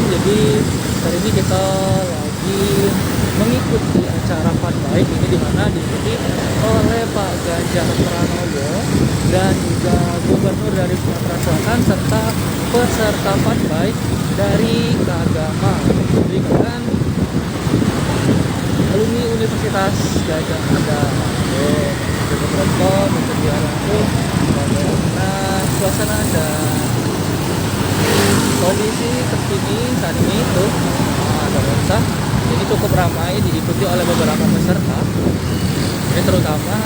Jadi hari ini kita lagi mengikuti acara Fun Bike ini, di mana diikuti oleh Pak Ganjar Pranowo dan juga Gubernur dari Sumatera Selatan serta peserta Fun Bike dari Kagama. Jadi kan alumni Universitas Gajah Mada. Untuk berikut bersedia langsung bagaimana suasana dan kondisi terkini saat ini tuh pemirsa. Ini cukup ramai, diikuti oleh beberapa peserta. Ini terutama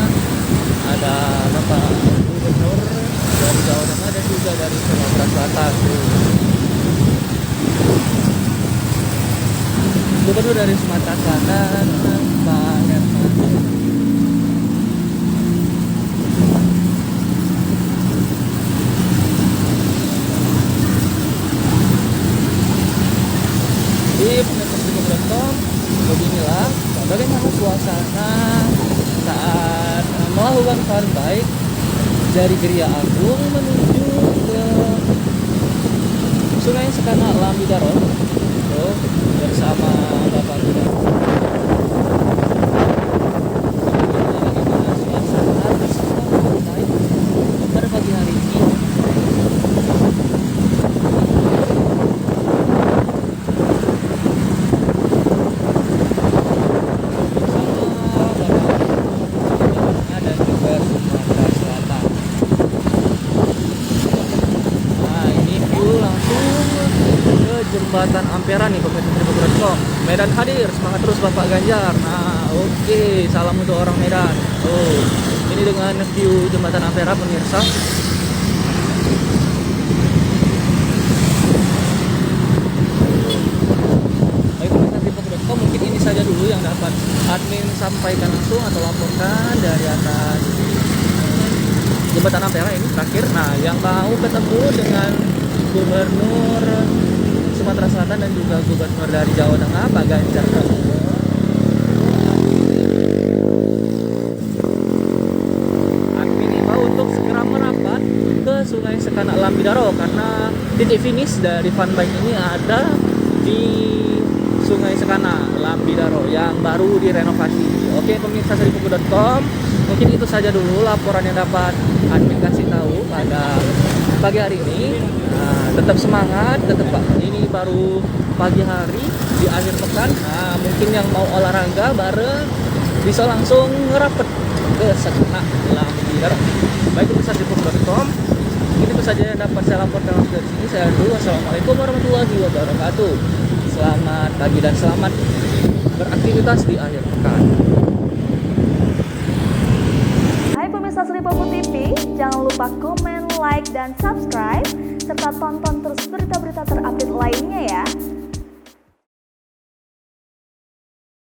ada Bapak Gubernur dari Jawa Tengah dan juga dari Sumatera Selatan. Gubernur dari Sumatera Selatan, Pak Herman. Di pemirsa.com, beginilah bagaimana suasana saat melakukan fun bike dari Geria Agung menuju ke Sungai Sekana Lambidaro bersama Bapak Gubernur. Bagaimana suasana bersama fun bike pada pagi hari ini? Jembatan Ampera nih pemirsa.com. Medan hadir, semangat terus Bapak Ganjar. Nah, oke, salam untuk orang Medan. Ini dengan view Jembatan Ampera pemirsa. Baik pemirsa.com, mungkin ini saja dulu yang dapat admin sampaikan langsung atau laporkan dari atas Jembatan Ampera ini terakhir. Nah, yang mau ketemu dengan Gubernur Sumatera Selatan dan juga Gubernur dari Jawa Tengah, Pak Ganjar Pranowo, admin imbau untuk segera merapat ke Sungai Sekana Lambidaro karena titik finish dari fun bike ini ada di Sungai Sekana Lambidaro yang baru direnovasi. Oke pemirsa seribuku.com, mungkin itu saja dulu laporan yang dapat admin kasih tahu pada pagi hari ini. Tetap semangat, tetap ini baru pagi hari di akhir pekan. Mungkin yang mau olahraga bareng bisa langsung ngerapet ke Sekana Lambidaro. Baik pemirsa seribuku.com, ini itu saja yang dapat saya laporkan dari sini. Saya dulu, wassalamualaikum warahmatullahi wabarakatuh. Selamat pagi dan selamat beraktivitas di akhir pekan. Hai pemirsa Sri Popo TV, jangan lupa komen, like, dan subscribe serta tonton terus berita-berita terupdate lainnya ya.